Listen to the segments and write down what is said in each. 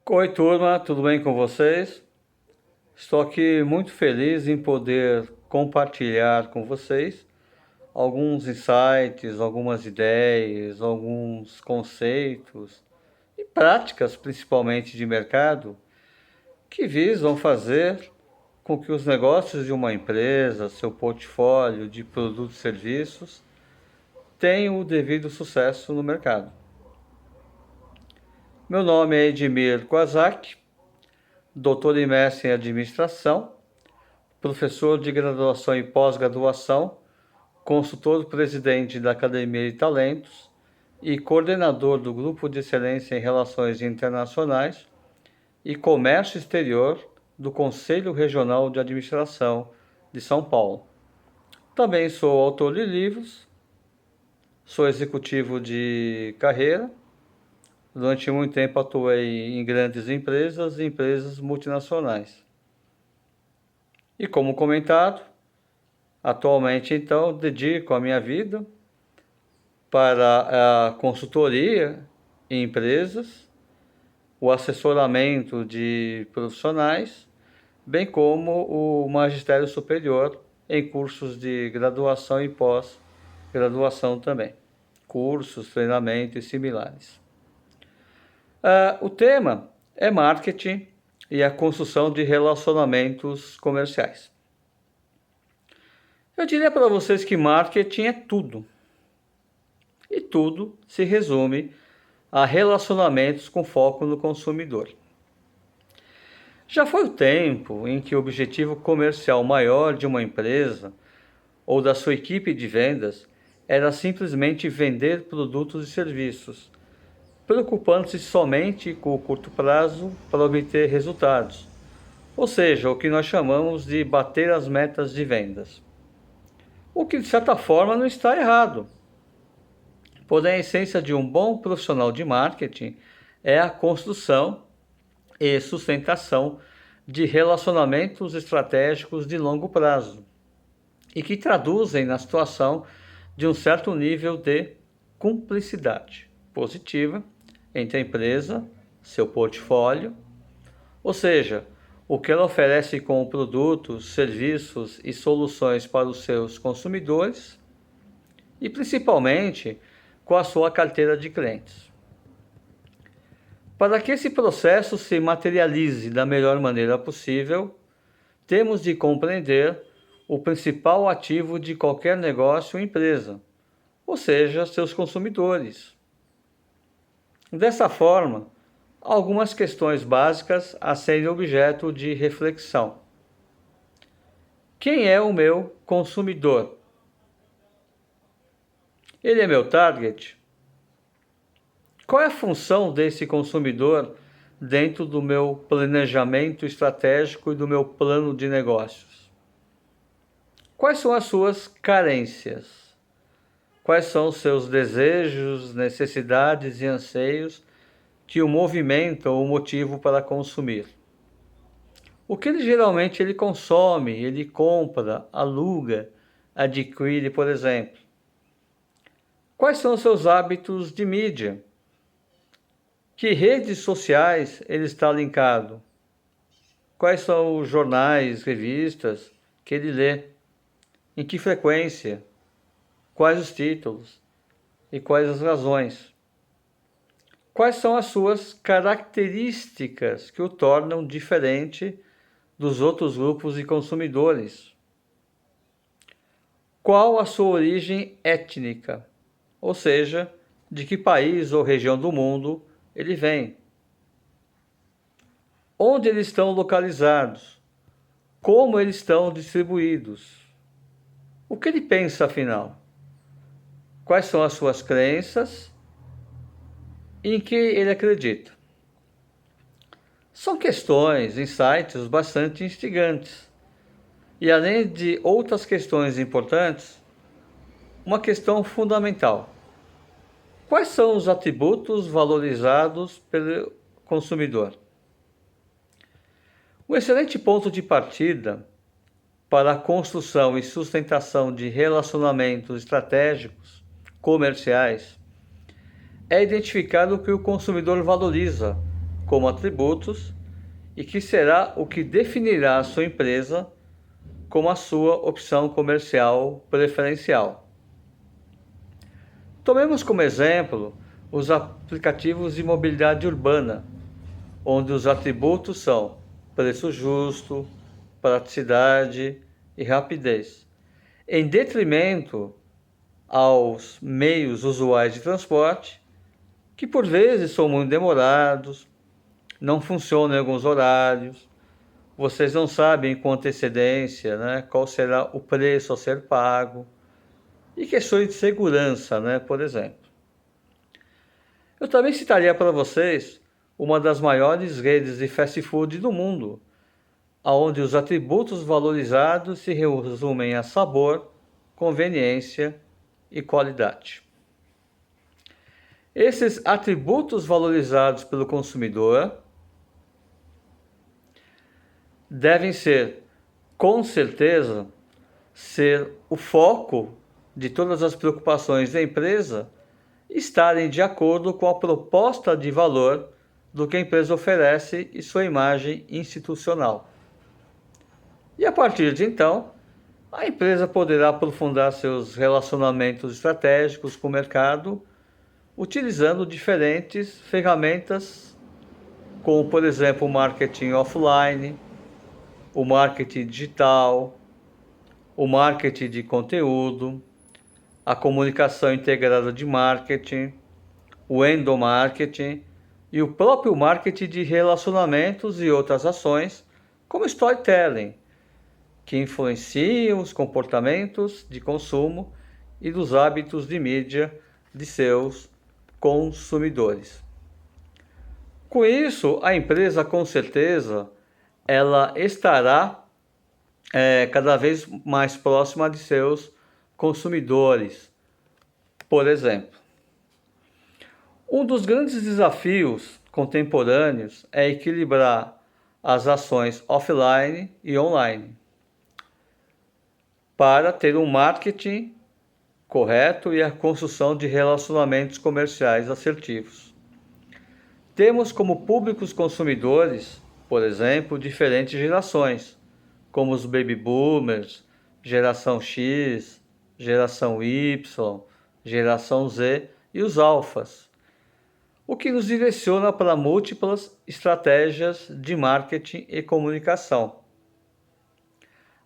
Oi, turma, tudo bem com vocês? Estou aqui muito feliz em poder compartilhar com vocês alguns insights, algumas ideias, alguns conceitos e práticas, principalmente de mercado, que visam fazer com que os negócios de uma empresa, seu portfólio de produtos e serviços, tenham o devido sucesso no mercado. Meu nome é Edmir Kwasaki, doutor e mestre em administração, professor de graduação e pós-graduação, consultor-presidente da Academia de Talentos e coordenador do Grupo de Excelência em Relações Internacionais e Comércio Exterior do Conselho Regional de Administração de São Paulo. Também sou autor de livros, sou executivo de carreira. Durante muito tempo atuei em grandes empresas e empresas multinacionais. E como comentado, atualmente, então, dedico a minha vida para a consultoria em empresas, o assessoramento de profissionais, bem como o magistério superior em cursos de graduação e pós-graduação também, cursos, treinamentos e similares. O tema é marketing e a construção de relacionamentos comerciais. Eu diria para vocês que marketing é tudo. E tudo se resume a relacionamentos com foco no consumidor. Já foi o tempo em que o objetivo comercial maior de uma empresa ou da sua equipe de vendas era simplesmente vender produtos e serviços, preocupando-se somente com o curto prazo para obter resultados, ou seja, o que nós chamamos de bater as metas de vendas. O que de certa forma não está errado. Porém, a essência de um bom profissional de marketing é a construção e sustentação de relacionamentos estratégicos de longo prazo e que traduzem na situação de um certo nível de cumplicidade positiva entre a empresa, seu portfólio, ou seja, o que ela oferece como produtos, serviços e soluções para os seus consumidores e principalmente com a sua carteira de clientes. Para que esse processo se materialize da melhor maneira possível, temos de compreender o principal ativo de qualquer negócio ou empresa, ou seja, seus consumidores. Dessa forma, algumas questões básicas a serem objeto de reflexão. Quem é o meu consumidor? Ele é meu target? Qual é a função desse consumidor dentro do meu planejamento estratégico e do meu plano de negócios? Quais são as suas carências? Quais são os seus desejos, necessidades e anseios que o movimentam ou motivam para consumir? O que ele consome, ele compra, aluga, adquire, por exemplo? Quais são os seus hábitos de mídia? Que redes sociais ele está linkado? Quais são os jornais, revistas que ele lê? Em que frequência? Quais os títulos? E quais as razões? Quais são as suas características que o tornam diferente dos outros grupos de consumidores? Qual a sua origem étnica? Ou seja, de que país ou região do mundo ele vem? Onde eles estão localizados? Como eles estão distribuídos? O que ele pensa, afinal? Quais são as suas crenças e em que ele acredita? São questões, insights bastante instigantes. E além de outras questões importantes, uma questão fundamental. Quais são os atributos valorizados pelo consumidor? Um excelente ponto de partida para a construção e sustentação de relacionamentos estratégicos comerciais é identificar o que o consumidor valoriza como atributos e que será o que definirá a sua empresa como a sua opção comercial preferencial. Tomemos como exemplo os aplicativos de mobilidade urbana, onde os atributos são preço justo, praticidade e rapidez, em detrimento aos meios usuais de transporte, que por vezes são muito demorados, não funcionam em alguns horários, vocês não sabem com antecedência, qual será o preço a ser pago, e questões de segurança, por exemplo. Eu também citaria para vocês uma das maiores redes de fast food do mundo, onde os atributos valorizados se resumem a sabor, conveniência e qualidade. Esses atributos valorizados pelo consumidor devem ser, com certeza, ser o foco de todas as preocupações da empresa, estarem de acordo com a proposta de valor do que a empresa oferece e sua imagem institucional. E a partir de então, a empresa poderá aprofundar seus relacionamentos estratégicos com o mercado, utilizando diferentes ferramentas, como por exemplo o marketing offline, o marketing digital, o marketing de conteúdo, a comunicação integrada de marketing, o endomarketing e o próprio marketing de relacionamentos e outras ações, como storytelling, que influenciam os comportamentos de consumo e dos hábitos de mídia de seus consumidores. Com isso, a empresa, com certeza, ela estará cada vez mais próxima de seus consumidores. Por exemplo, um dos grandes desafios contemporâneos é equilibrar as ações offline e online para ter um marketing correto e a construção de relacionamentos comerciais assertivos. Temos como públicos consumidores, por exemplo, diferentes gerações, como os baby boomers, geração X, geração Y, geração Z e os alfas, o que nos direciona para múltiplas estratégias de marketing e comunicação.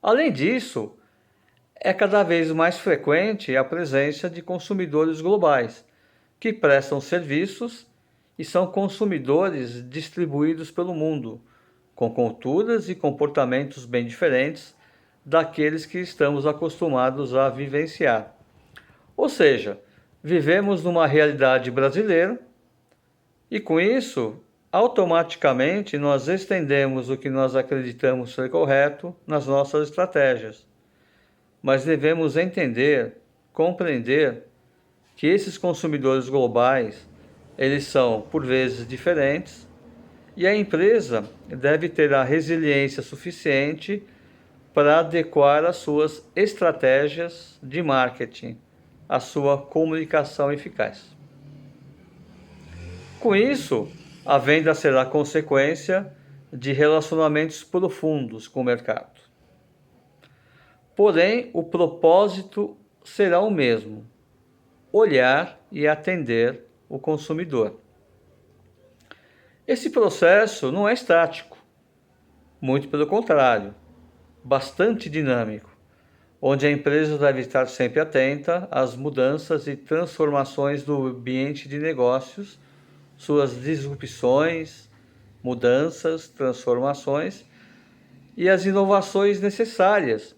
Além disso, é cada vez mais frequente a presença de consumidores globais, que prestam serviços e são consumidores distribuídos pelo mundo, com culturas e comportamentos bem diferentes daqueles que estamos acostumados a vivenciar. Ou seja, vivemos numa realidade brasileira e com isso, automaticamente nós estendemos o que nós acreditamos ser correto nas nossas estratégias. Mas devemos entender, compreender que esses consumidores globais, eles são por vezes diferentes e a empresa deve ter a resiliência suficiente para adequar as suas estratégias de marketing, a sua comunicação eficaz. Com isso, a venda será consequência de relacionamentos profundos com o mercado. Porém, o propósito será o mesmo: olhar e atender o consumidor. Esse processo não é estático, muito pelo contrário, bastante dinâmico, onde a empresa deve estar sempre atenta às mudanças e transformações do ambiente de negócios, suas disrupções, mudanças, transformações e as inovações necessárias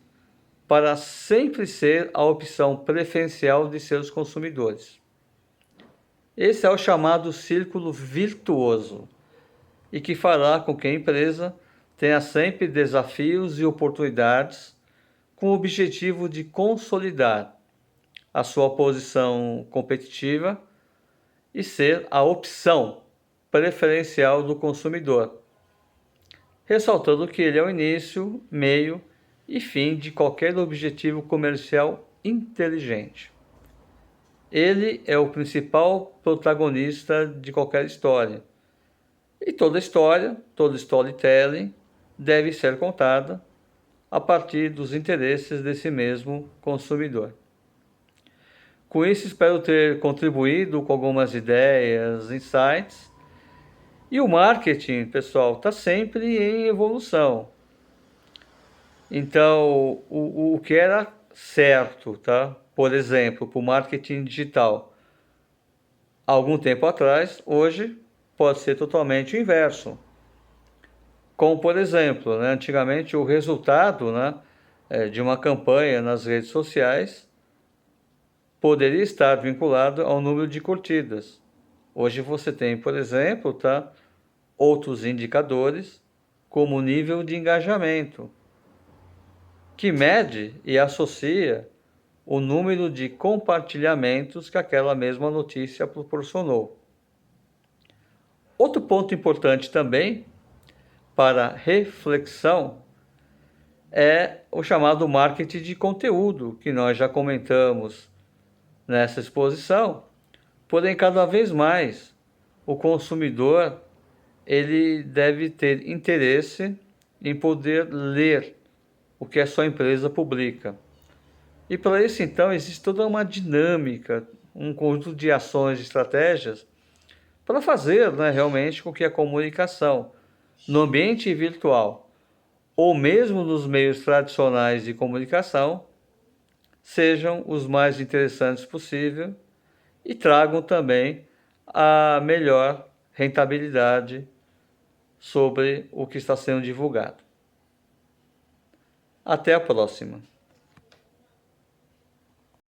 para sempre ser a opção preferencial de seus consumidores. Esse é o chamado círculo virtuoso e que fará com que a empresa tenha sempre desafios e oportunidades com o objetivo de consolidar a sua posição competitiva e ser a opção preferencial do consumidor, ressaltando que ele é o início, meio e fim de qualquer objetivo comercial inteligente. Ele é o principal protagonista de qualquer história E toda história, todo storytelling deve ser contada a partir dos interesses desse mesmo consumidor. Com isso, espero ter contribuído com algumas ideias, insights. E o marketing, pessoal, está sempre em evolução. Então, o que era certo, tá? Por exemplo, para o marketing digital, algum tempo atrás, hoje pode ser totalmente o inverso. Como, por exemplo, né, antigamente o resultado, né, de uma campanha nas redes sociais poderia estar vinculado ao número de curtidas. Hoje você tem, por exemplo, tá, outros indicadores, como o nível de engajamento, que mede e associa o número de compartilhamentos que aquela mesma notícia proporcionou. Outro ponto importante também para reflexão é o chamado marketing de conteúdo, que nós já comentamos nessa exposição. Porém, cada vez mais o consumidor ele deve ter interesse em poder ler o que a sua empresa publica. E para isso, então, existe toda uma dinâmica, um conjunto de ações e estratégias para fazer, né, realmente com que a comunicação no ambiente virtual ou mesmo nos meios tradicionais de comunicação sejam os mais interessantes possível e tragam também a melhor rentabilidade sobre o que está sendo divulgado. Até a próxima.